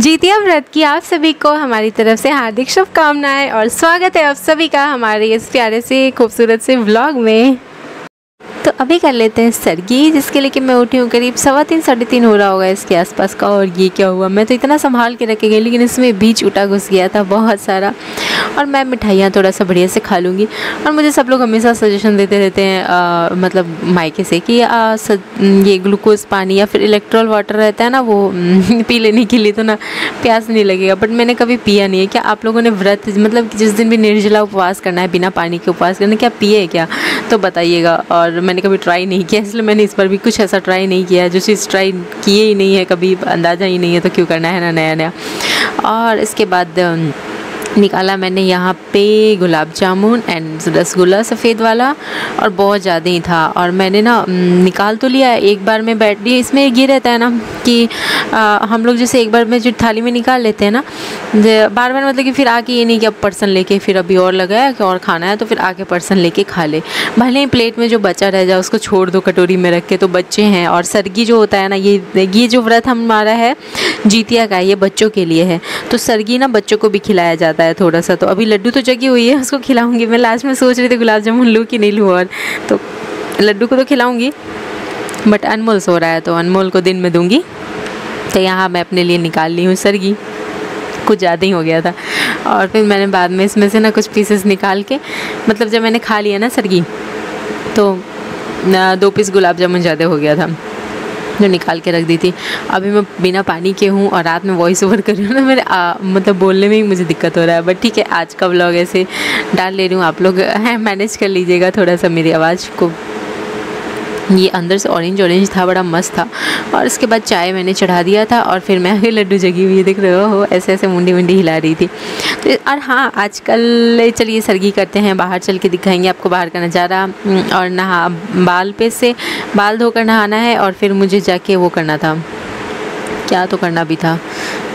जितिया व्रत की आप सभी को हमारी तरफ से हार्दिक शुभकामनाएं और स्वागत है आप सभी का हमारे इस प्यारे से खूबसूरत से व्लॉग में। तो अभी कर लेते हैं सरगी, जिसके लिए कि मैं उठी हूँ करीब 3:15 साढ़े 3 हो रहा होगा इसके आसपास का। और ये क्या हुआ, मैं तो इतना संभाल के रखे गई लेकिन इसमें भी चूटा घुस गया था बहुत सारा। और मैं मिठाइयाँ थोड़ा सा बढ़िया से खा लूँगी। और मुझे सब लोग हमेशा सजेशन देते रहते हैं मतलब मायके से कि ये ग्लूकोज़ पानी या फिर इलेक्ट्रोल वाटर रहता है ना, वो पी लेने के लिए तो ना प्यास नहीं लगेगा। बट मैंने कभी पिया नहीं है। क्या आप लोगों ने व्रत मतलब जिस दिन भी निर्जला उपवास करना है, बिना पानी के उपवास करना, क्या पिए क्या तो बताइएगा। और मैंने कभी ट्राई नहीं किया, इसलिए मैंने इस बार भी कुछ ऐसा ट्राई नहीं किया। जो चीज़ ट्राई किए ही नहीं है, कभी अंदाज़ा ही नहीं है, तो क्यों करना है ना नया नया। और इसके बाद निकाला मैंने यहाँ पे गुलाब जामुन एंड रसगुल्ला सफ़ेद वाला, और बहुत ज़्यादा ही था। और मैंने ना निकाल तो लिया, एक बार में बैठ लिया। इसमें ये रहता है ना कि हम लोग जैसे एक बार में जो थाली में निकाल लेते हैं ना, बार बार मतलब कि फिर आके ये नहीं कि अब पर्सन लेके फिर अभी और लगाया कि और खाना है तो फिर आके पर्सन लेके खा ले। भले ही प्लेट में जो बचा रह जाए उसको छोड़ दो कटोरी में रख के, तो बच्चे हैं। और सरगी जो होता है ना, ये जो व्रत हमारा है जितिया का, ये बच्चों के लिए है। तो सरगी ना बच्चों को भी खिलाया जाता है थोड़ा सा। तो अभी लड्डू तो जगी हुई है, उसको खिलाऊंगी। मैं लास्ट में सोच रही थी गुलाब जामुन लूँ कि नहीं लूँ, और तो लड्डू को तो खिलाऊंगी। बट अनमोल सो रहा है तो अनमोल को दिन में दूंगी। तो यहाँ मैं अपने लिए निकाल ली हूँ सरगी, कुछ ज़्यादा ही हो गया था। और फिर मैंने बाद में इसमें से ना कुछ पीसेस निकाल के, मतलब जब मैंने खा लिया ना सरगी, तो 2 पीस गुलाब जामुन ज़्यादा हो गया था, जो निकाल के रख दी थी। अभी मैं बिना पानी के हूँ और रात में वॉइस ओवर कर रही हूँ ना, मेरे मतलब बोलने में ही मुझे दिक्कत हो रहा है। बट ठीक है, आज का व्लॉग ऐसे डाल ले रही हूँ, आप लोग मैनेज कर लीजिएगा थोड़ा सा मेरी आवाज़ को। ये अंदर से ऑरेंज था, बड़ा मस्त था। और इसके बाद चाय मैंने चढ़ा दिया था, और फिर मैं आगे लड्डू जगी हुई देख रहे हो, ऐसे ऐसे मुंडी हिला रही थी। तो और हाँ, आजकल चलिए सरगी करते हैं, बाहर चल के दिखाएंगे आपको बाहर का नज़ारा। और बाल धोकर नहाना है, और फिर मुझे जाके वो करना था, क्या तो करना भी था,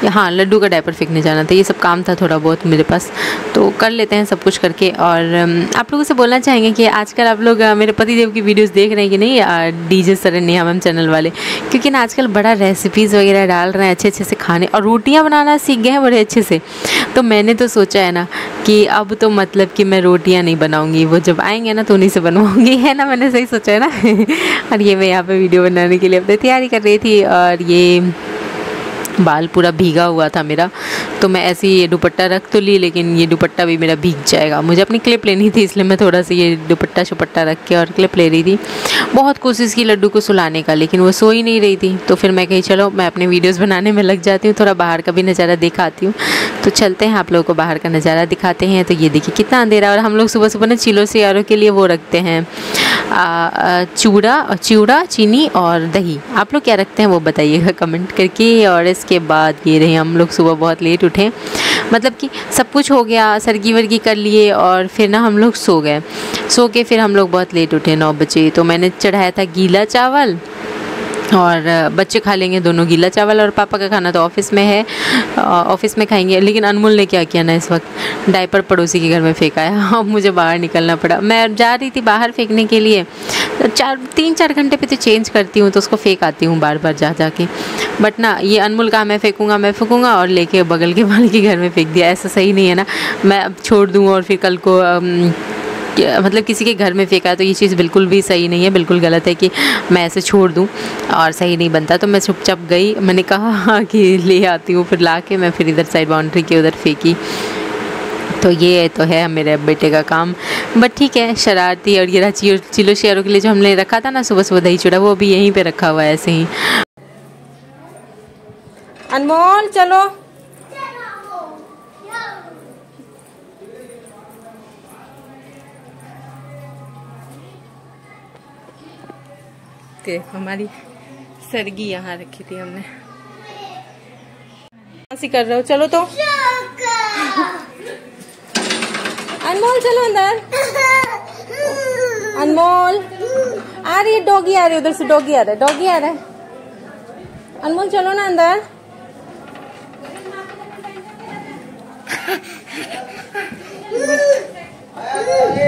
हाँ लड्डू का डायपर फेंकने जाना था। ये सब काम था थोड़ा बहुत मेरे पास, तो कर लेते हैं सब कुछ करके। और आप लोगों से बोलना चाहेंगे कि आजकल आप लोग मेरे पति देव की वीडियोस देख रहे हैं कि नहीं, डीजे सरन्या मैम चैनल वाले, क्योंकि ना आजकल बड़ा रेसिपीज़ वगैरह डाल रहे हैं अच्छे अच्छे से खाने, और रोटियाँ बनाना सीख गए हैं बड़े अच्छे से। तो मैंने तो सोचा है ना कि अब तो मतलब कि मैं रोटियाँ नहीं बनाऊँगी, वो जब आएँगे ना तो उन्हीं से बनवाऊँगी, है ना, मैंने सही सोचा है ना। और ये मैं यहाँ पर वीडियो बनाने के लिए अपनी तैयारी कर रही थी। और ये बाल पूरा भीगा हुआ था मेरा, तो मैं ऐसे ही ये दुपट्टा रख तो ली, लेकिन ये दुपट्टा भी मेरा भीग जाएगा। मुझे अपनी क्लिप लेनी थी, इसलिए मैं थोड़ा सा ये दुपट्टा रख के और क्लिप ले रही थी। बहुत कोशिश की लड्डू को सुलाने का, लेकिन वो सो ही नहीं रही थी। तो फिर मैं कही चलो मैं अपने वीडियोस बनाने में लग जाती हूँ, थोड़ा बाहर का भी नज़ारा दिखाती हूँ। तो चलते हैं, आप लोगों को बाहर का नज़ारा दिखाते हैं। तो ये देखिए कितना अंधेरा। और हम लोग सुबह सुबह ना चिलो से यारों के लिए वो रखते हैं चिवड़ा चीनी और दही। आप लोग क्या रखते हैं वो बताइएगा कमेंट करके। और इसके बाद ये रहे, हम लोग सुबह बहुत लेट उठे, मतलब कि सब कुछ हो गया, सरगी वर्गी कर लिए, और फिर ना हम लोग सो गए। सो के फिर हम लोग बहुत लेट उठे, 9 बजे। तो मैंने चढ़ाया था गीला चावल, और बच्चे खा लेंगे दोनों गीला चावल, और पापा का खाना तो ऑफिस में है, ऑफिस में खाएंगे। लेकिन अनमोल ने क्या किया ना, इस वक्त डायपर पड़ोसी के घर में फेंका है। अब मुझे बाहर निकलना पड़ा। मैं जा रही थी बाहर फेंकने के लिए, 3-4 घंटे पे तो चेंज करती हूँ, तो उसको फेंक आती हूँ बार बार जा के। बट ना ये अनमोल कहा मैं फेंकूँगा और लेके बगल के वाले के घर में फेंक दिया। ऐसा सही नहीं है ना, मैं अब छोड़ दूँ और फिर कल को मतलब किसी के घर में फेंका, तो ये चीज़ बिल्कुल भी सही नहीं है, बिल्कुल गलत है कि मैं ऐसे छोड़ दूं, और सही नहीं बनता। तो मैं चुपचाप गई, मैंने कहा कि ले आती हूँ, फिर ला के मैं फिर इधर साइड बाउंड्री के उधर फेंकी। तो ये तो है मेरे बेटे का काम। बट ठीक है, शरारती। और ये रहा चिलो शेयरों के लिए जो हमने रखा था ना सुबह सुबह दही चूड़ा, वो भी यहीं पर रखा हुआ है ऐसे ही। अनमोल चलो, हमारी सरगी यहाँ रखी थी हमने। ऐसी कर रहे हो, चलो तो अनमोल चलो अंदर। अनमोल आ रही है, डॉगी आ रही है, उधर से डॉगी आ रहा है। अनमोल चलो ना अंदर।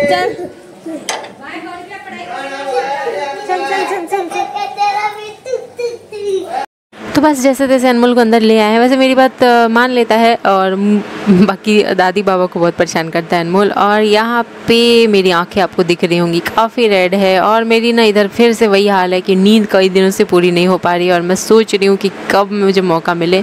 चल चल चल चल चल। बस जैसे तैसे अनमोल को अंदर ले आए हैं। वैसे मेरी बात मान लेता है और बाकी दादी बाबा को बहुत परेशान करता है अनमोल। और यहाँ पे मेरी आंखें आपको दिख रही होंगी, काफ़ी रेड है और मेरी ना इधर फिर से वही हाल है कि नींद कई दिनों से पूरी नहीं हो पा रही है और मैं सोच रही हूँ कि कब मुझे मौका मिले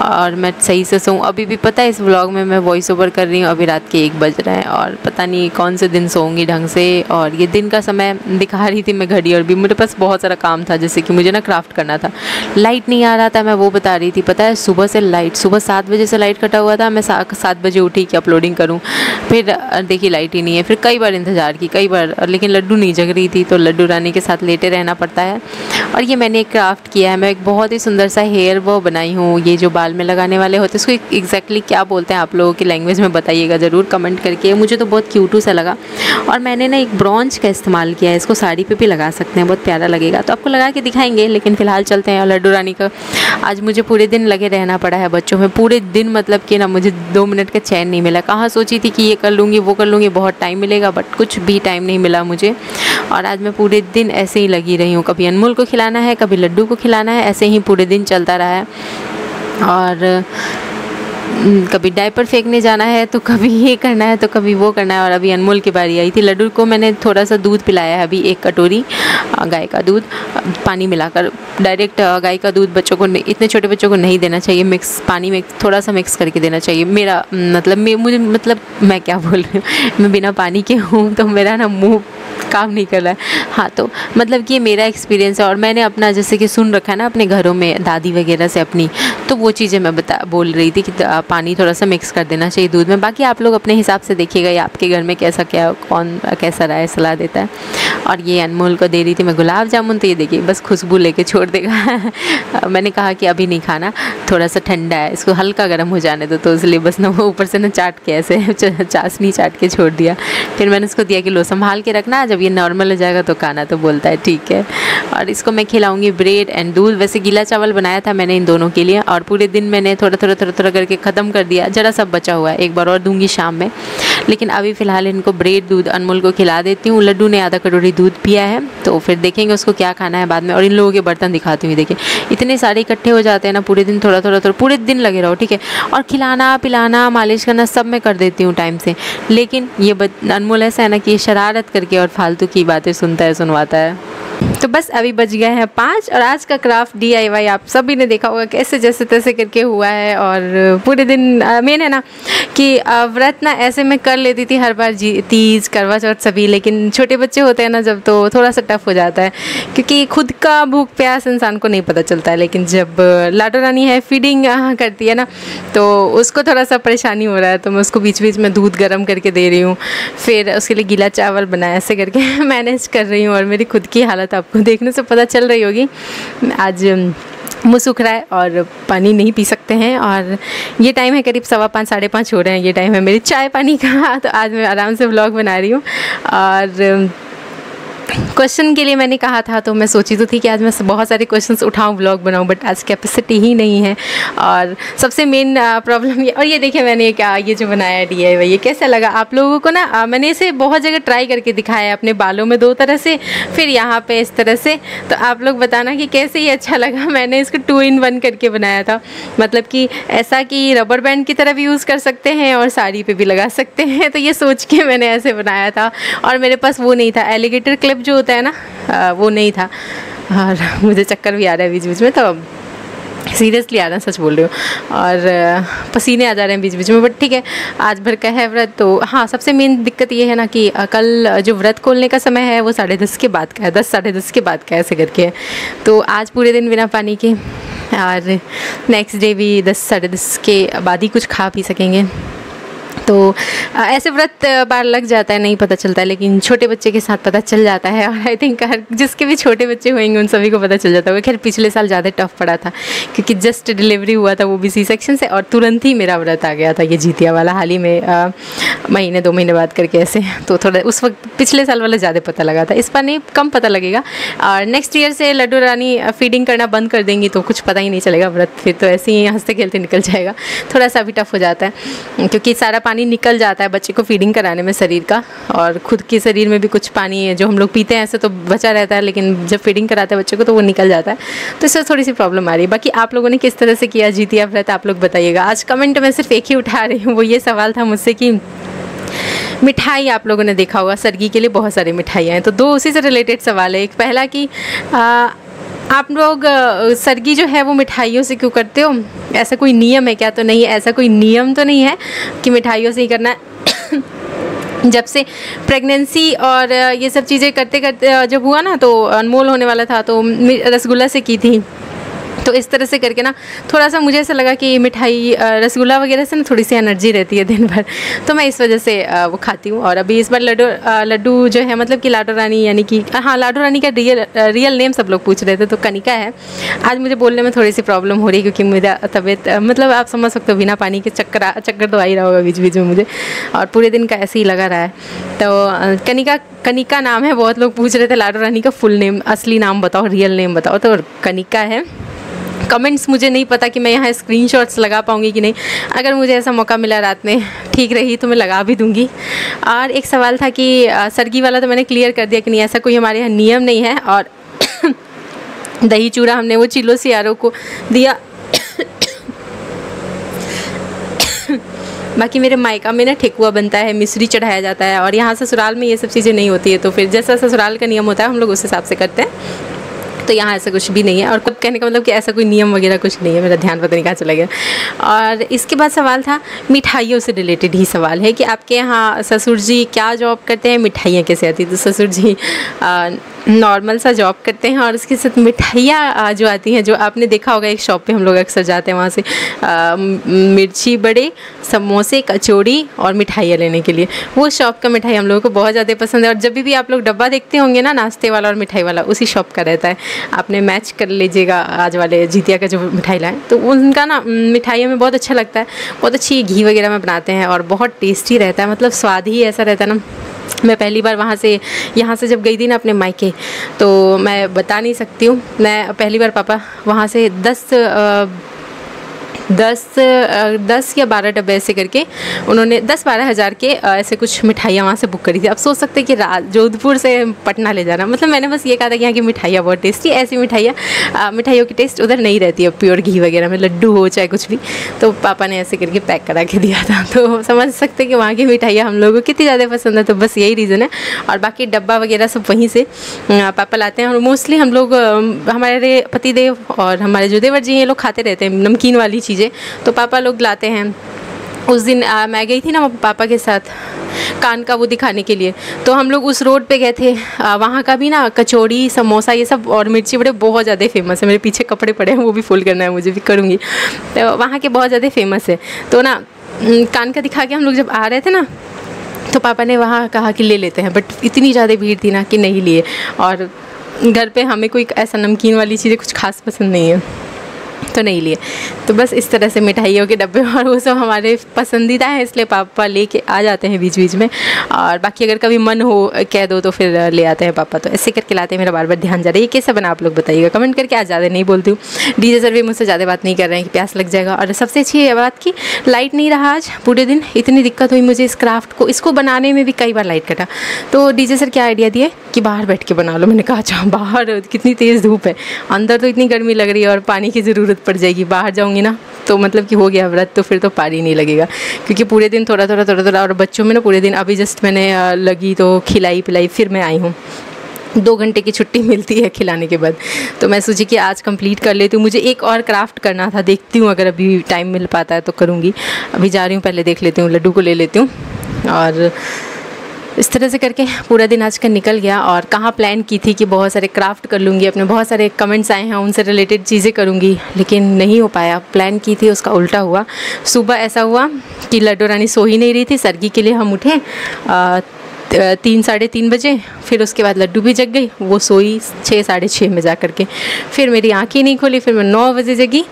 और मैं सही से सोऊं। अभी भी पता है इस व्लॉग में मैं वॉइस ओवर कर रही हूँ, अभी रात के 1 बज रहे हैं और पता नहीं कौन से दिन सोऊंगी ढंग से। और ये दिन का समय दिखा रही थी मैं घड़ी, और भी मेरे पास बहुत सारा काम था, जैसे कि मुझे ना क्राफ्ट करना था। लाइट नहीं आ रहा था, मैं वो बता रही थी। पता है सुबह 7 बजे से लाइट कटा हुआ था। मैं 7 बजे उठी कि अपलोडिंग करूँ, फिर देखिए लाइट ही नहीं है। फिर कई बार इंतज़ार की, कई बार, लेकिन लड्डू नहीं जग रही थी, तो लड्डू रानी के साथ लेटे रहना पड़ता है। और ये मैंने एक क्राफ्ट किया है, मैं एक बहुत ही सुंदर सा हेयर वो बनाई हूँ। ये जो बाल में लगाने वाले होते हैं, उसको एग्जैक्टली क्या बोलते हैं आप लोगों की लैंग्वेज में बताइएगा ज़रूर कमेंट करके। मुझे तो बहुत क्यूटू सा लगा। और मैंने ना एक ब्रॉन्ज का इस्तेमाल किया है, इसको साड़ी पे भी लगा सकते हैं, बहुत प्यारा लगेगा। तो आपको लगा के दिखाएंगे, लेकिन फ़िलहाल चलते हैं। और लड्डू रानी का आज मुझे पूरे दिन लगे रहना पड़ा है बच्चों में, पूरे दिन, मतलब कि ना मुझे 2 मिनट का चैन नहीं मिला। कहाँ सोची थी कि ये कर लूँगी वो कर लूँगी, बहुत टाइम मिलेगा, बट कुछ भी टाइम नहीं मिला मुझे। और आज मैं पूरे दिन ऐसे ही लगी रही हूँ, कभी अनमोल को खिलाना है, कभी लड्डू को खिलाना है, ऐसे ही पूरे दिन चलता रहा है। और कभी डायपर फेंकने जाना है तो कभी ये करना है तो कभी वो करना है। और अभी अनमोल की बारी आई थी। लड्डू को मैंने थोड़ा सा दूध पिलाया है अभी, 1 कटोरी गाय का दूध पानी मिलाकर। डायरेक्ट गाय का दूध बच्चों को, इतने छोटे बच्चों को नहीं देना चाहिए, मिक्स पानी में थोड़ा सा मिक्स करके देना चाहिए। मेरा मतलब मैं क्या बोल रही हूँ, मैं बिना पानी के हूँ तो मेरा ना मुँह काम नहीं कर रहा है। हाँ, तो मतलब कि ये मेरा एक्सपीरियंस है और मैंने अपना जैसे कि सुन रखा है ना अपने घरों में दादी वगैरह से अपनी, तो वो चीज़ें मैं बोल रही थी कि पानी थोड़ा सा मिक्स कर देना चाहिए दूध में। बाकी आप लोग अपने हिसाब से देखिएगा या आपके घर में कौन कैसा राय सलाह देता है। और ये अनमोल को दे रही थी मैं गुलाब जामुन, तो ये देखिए बस खुशबू लेके छोड़ देगा। मैंने कहा कि अभी नहीं खाना, थोड़ा सा ठंडा है, इसको हल्का गर्म हो जाने दो, तो इसलिए बस ना वो ऊपर से ना चाट के ऐसे चाशनी चाट के छोड़ दिया। फिर मैंने उसको दिया कि लो संभाल के रखना, जब ये नॉर्मल हो जाएगा तो खाना, तो बोलता है ठीक है। और इसको मैं खिलाऊंगी ब्रेड एंड दूध। वैसे गीला चावल बनाया था मैंने इन दोनों के लिए और पूरे दिन मैंने थोड़ा करके ख़त्म कर दिया, ज़रा सब बचा हुआ है, एक बार और दूंगी शाम में। लेकिन अभी फ़िलहाल इनको ब्रेड दूध अनमोल को खिला देती हूँ। लड्डू ने आधा कटोरी दूध पिया है, तो फिर देखेंगे उसको क्या खाना है बाद में। और इन लोगों के बर्तन दिखाती हूँ, देखिए इतने सारे इकट्ठे हो जाते हैं ना, पूरे दिन थोड़ा पूरे दिन लगे रहो, ठीक है। और खिलाना पिलाना मालिश करना सब मैं कर देती हूँ टाइम से। लेकिन ये अनमोल ऐसा है ना कि शरारत करके और फालतू की बातें सुनवाता है। तो बस अभी बज गए हैं 5 और आज का क्राफ्ट DIY आप सभी ने देखा होगा कैसे जैसे तैसे करके हुआ है। और पूरे दिन मेन है ना कि व्रत ना ऐसे मैं कर लेती थी हर बार, तीज करवा चौथ सभी, लेकिन छोटे बच्चे होते हैं ना जब, तो थोड़ा सा टफ हो जाता है क्योंकि खुद का भूख प्यास इंसान को नहीं पता चलता है। लेकिन जब लाडो रानी है फीडिंग करती है ना, तो उसको थोड़ा सा परेशानी हो रहा है, तो मैं उसको बीच बीच में दूध गर्म करके दे रही हूँ, फिर उसके लिए गीला चावल बनाया, ऐसे करके मैनेज कर रही हूँ। और मेरी खुद की हालत आपको देखने से पता चल रही होगी, आज मुँह सूख रहा है और पानी नहीं पी सकते हैं। और ये टाइम है करीब 5:15 साढ़े 5 हो रहे हैं, ये टाइम है मेरी चाय पानी का। तो आज मैं आराम से व्लॉग बना रही हूँ। और क्वेश्चन के लिए मैंने कहा था, तो मैं सोची तो थी कि आज मैं बहुत सारे क्वेश्चंस उठाऊं व्लॉग बनाऊं, बट आज कैपेसिटी ही नहीं है। और सबसे मेन प्रॉब्लम ये, और ये देखिए मैंने ये जो बनाया है DIY, ये कैसा लगा आप लोगों को ना। मैंने इसे बहुत जगह ट्राई करके दिखाया है, अपने बालों में 2 तरह से, फिर यहाँ पे इस तरह से। तो आप लोग बताना कि कैसे ये अच्छा लगा। मैंने इसको 2 in 1 करके बनाया था, मतलब कि ऐसा कि रबर बैंड की तरह भी यूज़ कर सकते हैं और साड़ी पे भी लगा सकते हैं। तो ये सोच के मैंने ऐसे बनाया था। और मेरे पास वो नहीं था, एलिगेटर क्लिप जो होता है ना, वो नहीं था। और मुझे चक्कर भी आ रहा है बीच बीच में, तो सीरियसली आ रहा है, सच बोल रही हूँ। और पसीने आ जा रहे हैं बीच बीच में, बट ठीक है, आज भर का है व्रत। तो हाँ, सबसे मेन दिक्कत ये है ना कि कल जो व्रत खोलने का समय है वो 10:30 के बाद का है, 10 साढ़े 10 के बाद का ऐसे करके है। तो आज पूरे दिन बिना पानी के, और नेक्स्ट डे भी 10 साढ़े 10 के बाद ही कुछ खा पी सकेंगे। तो ऐसे व्रत बार लग जाता है, नहीं पता चलता है, लेकिन छोटे बच्चे के साथ पता चल जाता है। और आई थिंक जिसके भी छोटे बच्चे होंगे उन सभी को पता चल जाता होगा। खैर पिछले साल ज़्यादा टफ पड़ा था क्योंकि जस्ट डिलीवरी हुआ था, वो भी C-सेक्शन से, और तुरंत ही मेरा व्रत आ गया था, ये जीतिया वाला, हाल ही में महीने 2 महीने बाद करके ऐसे। तो थोड़ा उस वक्त पिछले साल वाला ज़्यादा पता लगा था, इस बार नहीं, कम पता लगेगा। और नेक्स्ट ईयर से लड्डू रानी फीडिंग करना बंद कर देंगी तो कुछ पता ही नहीं चलेगा व्रत, फिर तो ऐसे ही हंसते खेलते निकल जाएगा। थोड़ा सा भी टफ हो जाता है क्योंकि सारा पानी पानी निकल जाता है बच्चे को फीडिंग कराने में शरीर का, और खुद के शरीर में भी कुछ पानी है जो हम लोग पीते हैं ऐसे तो बचा रहता है, लेकिन जब फीडिंग कराते हैं बच्चे को तो वो निकल जाता है। तो इससे थोड़ी सी प्रॉब्लम आ रही है। बाकी आप लोगों ने किस तरह से किया जीतिया व्रत आप लोग बताइएगा। आज कमेंट में सिर्फ एक ही उठा रही हूँ, वो ये सवाल था मुझसे कि मिठाई आप लोगों ने देखा होगा सरगी के लिए बहुत सारी मिठाइयाँ हैं, तो दो उसी से रिलेटेड सवाल है। एक पहला कि आप लोग सरगी जो है वो मिठाइयों से क्यों करते हो, ऐसा कोई नियम है क्या? तो नहीं, ऐसा कोई नियम तो नहीं है कि मिठाइयों से ही करना है। जब से प्रेगनेंसी और ये सब चीज़ें करते करते जब हुआ ना तो अनमोल होने वाला था तो रसगुल्ला से की थी, तो इस तरह से करके ना थोड़ा सा मुझे ऐसा लगा कि मिठाई रसगुल्ला वगैरह से ना थोड़ी सी एनर्जी रहती है दिन भर, तो मैं इस वजह से वो खाती हूँ। और अभी इस बार लड्डू जो है मतलब कि लाडो रानी, यानी कि हाँ लाडो रानी का रियल नेम सब लोग पूछ रहे थे, तो कनिका है। आज मुझे बोलने में थोड़ी सी प्रॉब्लम हो रही है क्योंकि मेरा तबीयत मतलब आप समझ सकते हो बिना पानी के चक्कर तो आ ही रहा होगा बीच बीच में मुझे, और पूरे दिन का ऐसे ही लगा रहा है। तो कनिका नाम है, बहुत लोग पूछ रहे थे लाडो रानी का फुल नेम, असली नाम बताओ, रियल नेम बताओ, तो कनिका है। कमेंट्स मुझे नहीं पता कि मैं यहाँ स्क्रीनशॉट्स लगा पाऊँगी कि नहीं, अगर मुझे ऐसा मौका मिला रात में ठीक रही तो मैं लगा भी दूँगी। और एक सवाल था कि सरगी वाला तो मैंने क्लियर कर दिया कि नहीं, ऐसा कोई हमारे यहाँ नियम नहीं है। और दही चूड़ा हमने वो चिलो सियारों को दिया। बाकी मेरे मायका में ना ठेकुआ बनता है, मिश्री चढ़ाया जाता है, और यहाँ ससुराल में ये सब चीज़ें नहीं होती है, तो फिर जैसा ससुराल का नियम होता है हम लोग उस हिसाब से करते हैं। तो यहाँ ऐसा कुछ भी नहीं है, और कब कहने का मतलब कि ऐसा कोई नियम वगैरह कुछ नहीं है, मेरा ध्यान पता नहीं कहाँ चला गया। और इसके बाद सवाल था मिठाइयों से रिलेटेड ही सवाल है कि आपके यहाँ ससुर जी क्या जॉब करते हैं, मिठाइयाँ कैसे आती, तो ससुर जी नॉर्मल सा जॉब करते हैं, और उसके साथ मिठाइयाँ जो आती हैं, जो आपने देखा होगा एक शॉप पे हम लोग अक्सर जाते हैं, वहाँ से मिर्ची बड़े, समोसे, कचौड़ी और मिठाइयाँ लेने के लिए। वो शॉप का मिठाई हम लोगों को बहुत ज़्यादा पसंद है, और जब भी आप लोग डब्बा देखते होंगे ना नाश्ते वाला और मिठाई वाला, उसी शॉप का रहता है। आपने मैच कर लीजिएगा आज वाले जीतिया का जो मिठाई लाए, तो उनका ना मिठाइयों में बहुत अच्छा लगता है, बहुत अच्छी घी वगैरह में बनाते हैं और बहुत टेस्टी रहता है, मतलब स्वाद ही ऐसा रहता है ना। मैं पहली बार यहाँ से जब गई थी ना अपने मायके, तो मैं बता नहीं सकती हूँ, मैं पहली बार पापा वहाँ से 10 या 12 डब्बे ऐसे करके उन्होंने 10-12 हज़ार के ऐसे कुछ मिठाइयाँ वहाँ से बुक करी थी। अब सोच सकते हैं कि जोधपुर से पटना ले जाना, मतलब मैंने बस ये कहा था कि यहाँ की मिठाइयाँ बहुत टेस्टी, ऐसी मिठाइयों की टेस्ट उधर नहीं रहती है प्योर घी वगैरह में, लड्डू हो चाहे कुछ भी, तो पापा ने ऐसे करके पैक करा के दिया था। तो समझ सकते हैं कि वहाँ की मिठाइयाँ हम लोगों को कितनी ज़्यादा पसंद है, तो बस यही रीज़न है। और बाकी डब्बा वगैरह सब वहीं से पापा लाते हैं, और मोस्टली हम लोग हमारे पतिदेव और हमारे जो देवर जी हैं ये लोग खाते रहते हैं नमकीन वाली चीज़ें, तो पापा लोग लाते हैं। उस दिन मैं गई थी ना पापा के साथ कान का वो दिखाने के लिए, तो हम लोग उस रोड पे गए थे, वहाँ का भी ना कचौड़ी, समोसा ये सब और मिर्ची बड़े बहुत ज़्यादा फेमस है। मेरे पीछे कपड़े पड़े हैं, वो भी फुल करना है, मुझे भी करूँगी, तो वहाँ के बहुत ज़्यादा फेमस है। तो ना कान का दिखा के हम लोग जब आ रहे थे ना, तो पापा ने वहाँ कहा कि ले लेते हैं, बट इतनी ज़्यादा भीड़ थी ना कि नहीं लिए, और घर पे हमें कोई ऐसा नमकीन वाली चीज़ें कुछ खास पसंद नहीं है, तो नहीं लिए। तो बस इस तरह से मिठाइयों के डब्बे और वो सब हमारे पसंदीदा हैं, इसलिए पापा लेके आ जाते हैं बीच बीच में। और बाकी अगर कभी मन हो कह दो तो फिर ले आते हैं पापा, तो ऐसे करके लाते हैं। मेरा बार बार ध्यान जा रहा है, ये कैसा बना आप लोग बताइएगा कमेंट करके। आज ज़्यादा नहीं बोलती हूँ, डीजे सर भी मुझसे ज़्यादा बात नहीं कर रहे हैं कि प्यास लग जाएगा। और सबसे अच्छी ये बात कि लाइट नहीं रहा आज पूरे दिन, इतनी दिक्कत हुई मुझे इस क्राफ्ट को, इसको बनाने में भी कई बार लाइट कटा। तो डीजे सर क्या आइडिया दिए कि बाहर बैठ के बना लो। मैंने कहा अच्छा, बाहर कितनी तेज़ धूप है, अंदर तो इतनी गर्मी लग रही है और पानी की ज़रूरत पड़ जाएगी, बाहर जाऊँगी ना तो मतलब कि हो गया व्रत, तो फिर तो पानी नहीं लगेगा, क्योंकि पूरे दिन थोड़ा थोड़ा। और बच्चों में ना पूरे दिन, अभी जस्ट मैंने लगी तो खिलाई पिलाई, फिर मैं आई हूँ, 2 घंटे की छुट्टी मिलती है खिलाने के बाद, तो मैं सोची कि आज कंप्लीट कर लेती हूँ। मुझे एक और क्राफ्ट करना था, देखती हूँ अगर अभी टाइम मिल पाता है तो करूँगी। अभी जा रही हूँ, पहले देख लेती हूँ, लड्डू को ले लेती हूँ। और इस तरह से करके पूरा दिन आज का निकल गया। और कहाँ प्लान की थी कि बहुत सारे क्राफ्ट कर लूँगी, अपने बहुत सारे कमेंट्स आए हैं उनसे रिलेटेड चीज़ें करूँगी, लेकिन नहीं हो पाया। प्लान की थी उसका उल्टा हुआ। सुबह ऐसा हुआ कि लड्डू रानी सो ही नहीं रही थी, सरगी के लिए हम उठे 3-3:30 बजे, फिर उसके बाद लड्डू भी जग गई, वो सोई 6-6:30 में जा कर के, फिर मेरी आँखें नहीं खोली, फिर मैं 9 बजे जगी।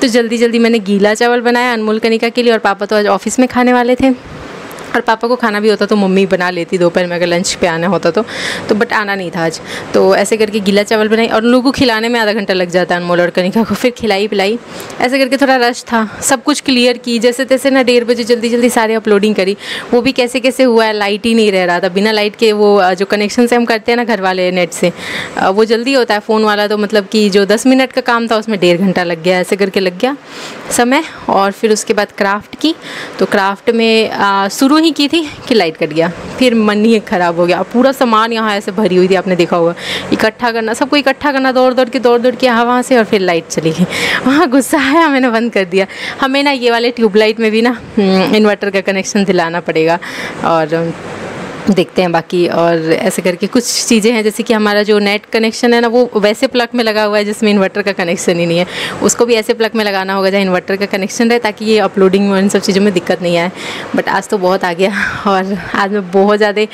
तो जल्दी जल्दी मैंने गीला चावल बनाया अनमोल कनिका के लिए, और पापा तो आज ऑफिस में खाने वाले थे। और पापा को खाना भी होता तो मम्मी बना लेती दोपहर में अगर लंच पे आना होता तो बट आना नहीं था आज। तो ऐसे करके गीला चावल बनाई और उन लोगों को खिलाने में आधा घंटा लग जाता है अनमोल और कनिका को, फिर खिलाई पिलाई। ऐसे करके थोड़ा रश था, सब कुछ क्लियर की जैसे तैसे ना 1:30 बजे जल्दी जल्दी सारे अपलोडिंग करी। वो भी कैसे कैसे हुआ है, लाइट ही नहीं रह रहा था। बिना लाइट के वो जो कनेक्शन से हम करते हैं ना घर वाले नेट से, वो जल्दी होता है। फ़ोन वाला तो मतलब कि जो 10 मिनट का काम था उसमें 1.5 घंटा लग गया। ऐसे करके लग गया समय। और फिर उसके बाद क्राफ्ट की, तो क्राफ्ट में शुरू ही की थी कि लाइट कट गया, फिर मन ही ख़राब हो गया। पूरा सामान यहाँ ऐसे भरी हुई थी, आपने देखा होगा, इकट्ठा करना, सबको इकट्ठा करना, दौड़ दौड़ के यहाँ वहाँ से, और फिर लाइट चली गई। वहाँ गुस्सा आया, मैंने बंद कर दिया। हमें ना ये वाले ट्यूबलाइट में भी ना इन्वर्टर का कनेक्शन दिलाना पड़ेगा और देखते हैं बाकी। और ऐसे करके कुछ चीज़ें हैं, जैसे कि हमारा जो नेट कनेक्शन है ना वो वैसे प्लग में लगा हुआ है जिसमें इन्वर्टर का कनेक्शन ही नहीं है। उसको भी ऐसे प्लग में लगाना होगा जहाँ इन्वर्टर का कनेक्शन रहे, ताकि ये अपलोडिंग में इन सब चीज़ों में दिक्कत नहीं आए। बट आज तो बहुत आ गया और आज मैं बहुत ज़्यादा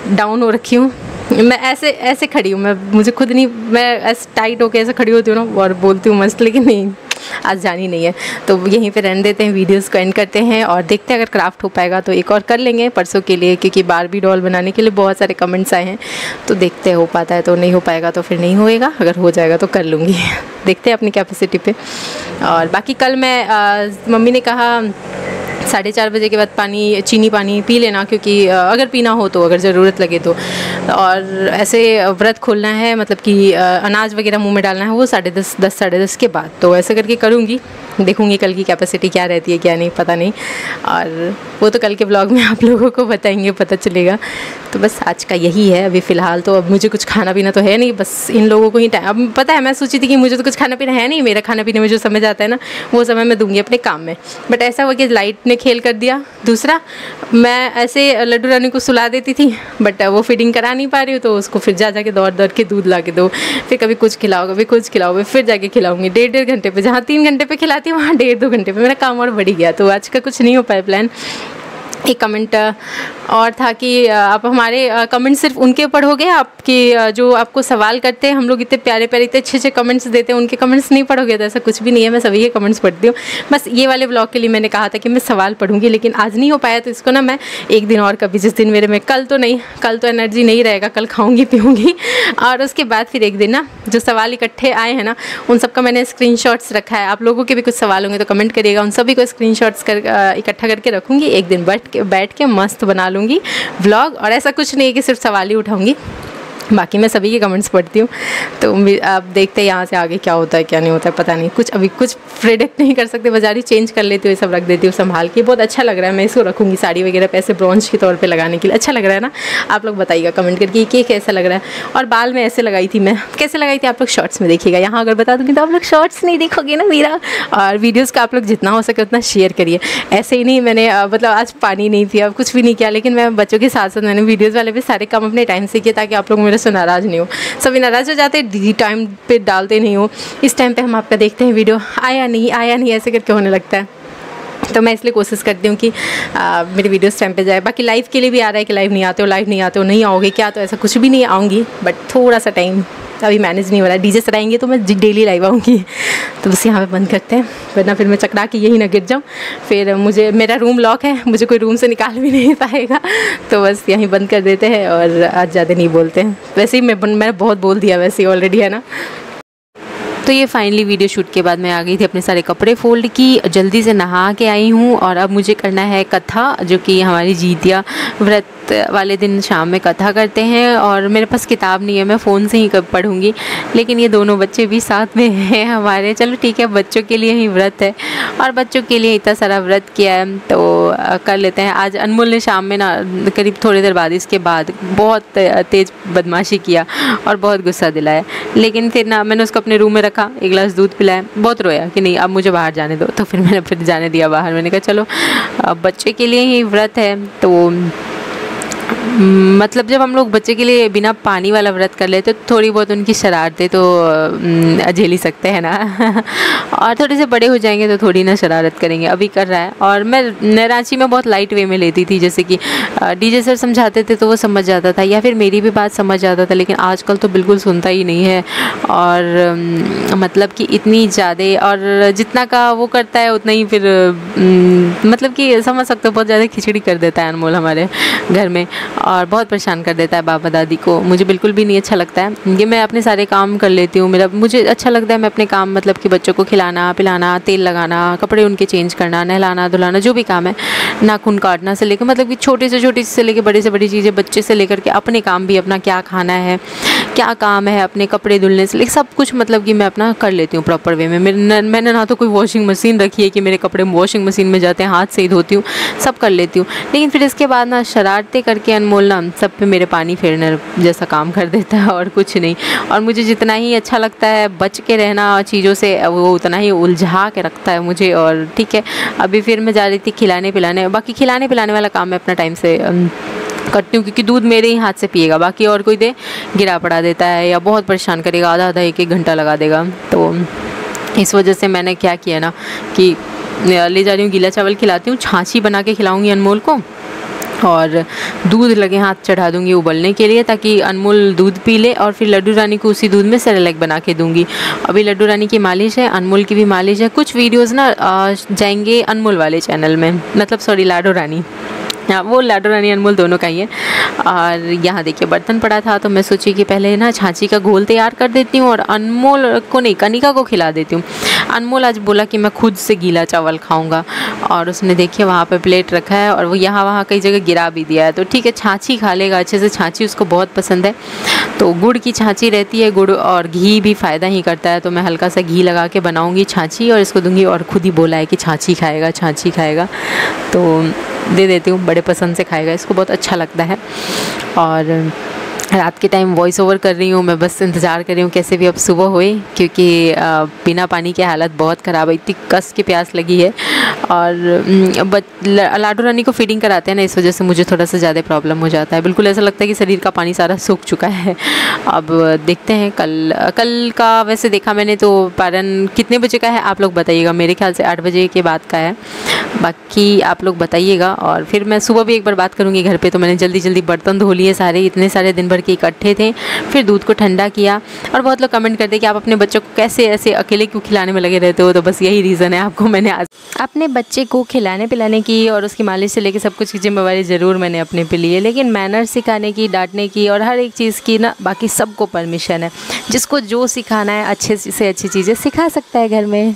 डाउन हो रखी हूँ। मैं ऐसे खड़ी हूँ, मुझे खुद नहीं, मैं ऐसे टाइट होकर ऐसे खड़ी होती हूँ ना और बोलती हूँ मस्त, लेकिन नहीं, आज जानी नहीं है। तो यहीं पे रहने देते हैं, वीडियोस को एंड करते हैं और देखते हैं अगर क्राफ्ट हो पाएगा तो एक और कर लेंगे परसों के लिए, क्योंकि बारबी डॉल बनाने के लिए बहुत सारे कमेंट्स आए हैं। तो देखते हैं हो पाता है तो, नहीं हो पाएगा तो फिर नहीं होएगा, अगर हो जाएगा तो कर लूँगी। देखते हैं अपनी कैपेसिटी पे। और बाकी कल मैं मम्मी ने कहा 4:30 बजे के बाद चीनी पानी पी लेना, क्योंकि अगर पीना हो तो, अगर ज़रूरत लगे तो। और ऐसे व्रत खोलना है, मतलब कि अनाज वगैरह मुंह में डालना है वो 10:30 10:30 के बाद। तो ऐसे करके करूँगी, देखूँगी कल की कैपेसिटी क्या रहती है क्या नहीं, पता नहीं। और वो तो कल के ब्लॉग में आप लोगों को बताएंगे, पता चलेगा। तो बस आज का यही है अभी फ़िलहाल। तो अब मुझे कुछ खाना पीना तो है नहीं, बस इन लोगों को ही टाइम। अब पता है, मैं सोची थी कि मुझे तो कुछ खाना पीना है नहीं, मेरा खाना पीने में जो समय जाता है ना वो समय मैं दूंगी अपने काम में। बट ऐसा हुआ कि लाइट ने खेल कर दिया। दूसरा, मैं ऐसे लड्डू रानी को सुला देती थी, बट वो फीडिंग करा नहीं पा रही हूँ, तो उसको फिर जा के दौड़ के दूध ला के दो, फिर कभी कुछ खिलाओ कभी कुछ खिलाओ, फिर जाके खिलाऊंगी 1.5 घंटे पे। जहाँ 3 घंटे पे खिलाती हूँ वहाँ 1.5-2 घंटे पे मेरा काम और बढ़ गया। तो आज का कुछ नहीं हो पाया प्लान। एक कमेंट और था कि आप हमारे कमेंट सिर्फ उनके ऊपर हो गए, आपके जो आपको सवाल करते हैं, हम लोग इतने प्यारे प्यारे इतने अच्छे कमेंट्स देते हैं, उनके कमेंट्स नहीं पढ़ोगे? तो ऐसा कुछ भी नहीं है, मैं सभी के कमेंट्स पढ़ती हूँ। बस ये वाले ब्लॉग के लिए मैंने कहा था कि मैं सवाल पढ़ूंगी, लेकिन आज नहीं हो पाया। तो इसको ना मैं एक दिन और, कभी जिस दिन मेरे में, कल तो एनर्जी नहीं रहेगा, कल खाऊँगी पीऊँगी। और उसके बाद फिर एक दिन ना जो सवाल इकट्ठे आए हैं ना उन सबका मैंने स्क्रीनशॉट्स रखा है। आप लोगों के भी कुछ सवाल होंगे तो कमेंट करिएगा, उन सभी को स्क्रीनशॉट्स इकट्ठा करके रखूँगी। एक दिन बैठ के मस्त बना लूँगी व्लॉग। और ऐसा कुछ नहीं है कि सिर्फ सवाल ही उठाऊँगी, बाकी मैं सभी के कमेंट्स पढ़ती हूँ। तो आप देखते हैं यहाँ से आगे क्या होता है क्या नहीं होता है, पता नहीं, अभी कुछ प्रेडिक्ट नहीं कर सकते। बाजारी चेंज कर लेती हूँ, ये सब रख देती हूँ संभाल के। बहुत अच्छा लग रहा है, मैं इसको रखूँगी साड़ी वगैरह पे ऐसे ब्रॉन्ज के तौर पे लगाने के लिए। अच्छा लग रहा है ना? आप लोग बताइएगा कमेंट करके कि कैसा लग रहा है। और बाल में ऐसे लगाई थी मैं, कैसे लगाई थी आप लोग शॉर्ट्स में देखिएगा। यहाँ अगर बता दूँगी तो आप लोग शॉर्ट्स नहीं देखोगे ना मेरा। और वीडियोज़ का आप लोग जितना हो सके उतना शेयर करिए। ऐसे ही नहीं, मैंने मतलब आज पानी नहीं पिया, कुछ भी नहीं किया, लेकिन मैं बच्चों के साथ साथ मैंने वीडियोज़ वाले भी सारे काम अपने टाइम से किए, ताकि आप लोग मेरे से नाराज़ नहीं हो। सभी नाराज़ हो जाते, दीदी टाइम पे डालते नहीं हो, इस टाइम पे हम आपका देखते हैं वीडियो, आया नहीं ऐसे करके होने लगता है। तो मैं इसलिए कोशिश करती हूँ कि मेरी वीडियोस टाइम पे जाए। बाकी लाइव के लिए भी आ रहा है कि लाइव नहीं आते हो नहीं आओगे क्या? तो ऐसा कुछ भी नहीं, आऊँगी, बट थोड़ा सा टाइम अभी मैनेज नहीं हो रहा है। डीजे सराएंगे तो मैं डेली लाइव आऊँगी। तो बस यहाँ पे बंद करते हैं, वरना फिर मैं चकरा के यहीं ना गिर जाऊँ। फिर मेरा रूम लॉक है, मुझे कोई रूम से निकाल भी नहीं पाएगा। तो बस यहीं बंद कर देते हैं और आज ज़्यादा नहीं बोलते हैं। वैसे ही मैंने बहुत बोल दिया वैसे ही ऑलरेडी, है ना। तो ये फाइनली वीडियो शूट के बाद मैं आ गई थी, अपने सारे कपड़े फोल्ड की, जल्दी से नहा के आई हूँ। और अब मुझे करना है कथा, जो कि हमारी जीतिया व्रत वाले दिन शाम में कथा करते हैं। और मेरे पास किताब नहीं है, मैं फ़ोन से ही पढ़ूँगी। लेकिन ये दोनों बच्चे भी साथ में हैं हमारे। चलो ठीक है, बच्चों के लिए ही व्रत है और बच्चों के लिए इतना सारा व्रत किया है तो कर लेते हैं। आज अनमोल ने शाम में ना करीब थोड़ी देर बाद, इसके बाद बहुत तेज़ बदमाशी किया और बहुत गुस्सा दिलाया। लेकिन फिर ना मैंने उसको अपने रूम में रखा, एक गिलास दूध पिलाया, बहुत रोया कि नहीं अब मुझे बाहर जाने दो। तो फिर मैंने जाने दिया बाहर। मैंने कहा चलो बच्चे के लिए ही व्रत है तो मतलब जब हम लोग बच्चे के लिए बिना पानी वाला व्रत कर लेते तो थोड़ी बहुत उनकी शरारतें तो झेल ही सकते हैं ना और थोड़े से बड़े हो जाएंगे तो थोड़ी ना शरारत करेंगे, अभी कर रहा है। और मैं रांची में बहुत लाइट वे में लेती थी, जैसे कि डीजे सर समझाते थे तो वो समझ जाता था, या फिर मेरी भी बात समझ जाता था, लेकिन आजकल तो बिल्कुल सुनता ही नहीं है। और मतलब कि इतनी ज़्यादा, और जितना का वो करता है उतना ही फिर मतलब कि समझ सकते हो बहुत ज़्यादा खिचड़ी कर देता है अनमोल हमारे घर में, और बहुत परेशान कर देता है बाबा दादी को। मुझे बिल्कुल भी नहीं अच्छा लगता है ये। मैं अपने सारे काम कर लेती हूँ, मुझे अच्छा लगता है मैं अपने काम, मतलब कि बच्चों को खिलाना पिलाना, तेल लगाना, कपड़े उनके चेंज करना, नहलाना धुलाना, जो भी काम है, नाखून काटना से लेकर, मतलब कि छोटे से छोटी से लेकर बड़े से बड़ी चीज़ें, बच्चे से लेकर के अपने काम भी, अपना क्या खाना है, क्या काम है, अपने कपड़े धुलने से लेकर सब कुछ, मतलब कि मैं अपना कर लेती हूँ प्रॉपर वे में। मैंने ना तो कोई वॉशिंग मशीन रखी है कि मेरे कपड़े वॉशिंग मशीन में जाते हैं, हाथ से ही धोती हूँ, सब कर लेती हूँ। लेकिन फिर इसके बाद ना शरारतें करके अनमोल ना सब पे मेरे पानी फेरने जैसा काम कर देता है और कुछ नहीं। और मुझे जितना ही अच्छा लगता है बच के रहना चीज़ों से, वो उतना ही उलझा के रखता है मुझे। और ठीक है, अभी फिर मैं जा रही थी खिलाने पिलाने, बाकी खिलाने पिलाने वाला काम मैं अपना टाइम से करती हूँ, क्योंकि दूध मेरे ही हाथ से पिएगा, बाकी और कोई दे गिरा पड़ा देता है या बहुत परेशान करेगा, आधा आधा एक घंटा लगा देगा। तो इस वजह से मैंने क्या किया ना कि ले जा रही हूँ, गीला चावल खिलाती हूँ, छाछी बना के खिलाऊँगी अनमोल को, और दूध लगे हाथ चढ़ा दूँगी उबलने के लिए, ताकि अनमोल दूध पी ले। और फिर लड्डू रानी को उसी दूध में सेरेलैक बना के दूँगी। अभी लड्डू रानी की मालिश है, अनमोल की भी मालिश है। कुछ वीडियोज़ ना जाएंगे अनमोल वाले चैनल में, मतलब सॉरी लाडो रानी, हाँ वो लाडो रानी अनमोल दोनों का ही है। और यहाँ देखिए बर्तन पड़ा था, तो मैं सोची कि पहले ना छाछी का घोल तैयार कर देती हूँ और अनमोल को नहीं, कनिका को खिला देती हूँ। अनमोल आज बोला कि मैं खुद से गीला चावल खाऊंगा, और उसने देखिए वहाँ पे प्लेट रखा है और वो यहाँ वहाँ कई जगह गिरा भी दिया है। तो ठीक है, छाछी खा लेगा अच्छे से, छाछी उसको बहुत पसंद है। तो गुड़ की छाछी रहती है, गुड़ और घी भी फ़ायदा ही करता है, तो मैं हल्का सा घी लगा के बनाऊँगी छाछी और इसको दूँगी। और खुद ही बोला है कि छाछी खाएगा, छाछी खाएगा, तो दे देती हूँ, बड़े पसंद से खाएगा, इसको बहुत अच्छा लगता है। और रात के टाइम वॉइस ओवर कर रही हूँ मैं, बस इंतज़ार कर रही हूँ कैसे भी अब सुबह होए, क्योंकि बिना पानी की हालत बहुत ख़राब है, इतनी कस की प्यास लगी है। और लाडो रानी को फीडिंग कराते हैं ना, इस वजह से मुझे थोड़ा सा ज़्यादा प्रॉब्लम हो जाता है, बिल्कुल ऐसा लगता है कि शरीर का पानी सारा सूख चुका है। अब देखते हैं कल का, वैसे देखा मैंने तो पारण कितने बजे का है आप लोग बताइएगा, मेरे ख्याल से 8 बजे के बाद का है, बाकी आप लोग बताइएगा। और फिर मैं सुबह भी एक बार बात करूँगी घर पे, तो मैंने जल्दी जल्दी बर्तन धो लिए सारे, इतने सारे दिन भर के इकट्ठे थे। फिर दूध को ठंडा किया, और बहुत लोग कमेंट करते हैं कि आप अपने बच्चों को कैसे ऐसे अकेले क्यों खिलाने में लगे रहते हो, तो बस यही रीज़न है। आपको मैंने आज अपने बच्चे को खिलाने पिलाने की और उसकी मालिश से लेकर सब कुछ की जिम्मेवारी ज़रूर मैंने अपने पे ली है, लेकिन मैनर्स सिखाने की, डांटने की और हर एक चीज़ की ना बाकी सबको परमिशन है। जिसको जो सिखाना है अच्छे से अच्छी चीज़ें सिखा सकता है घर में।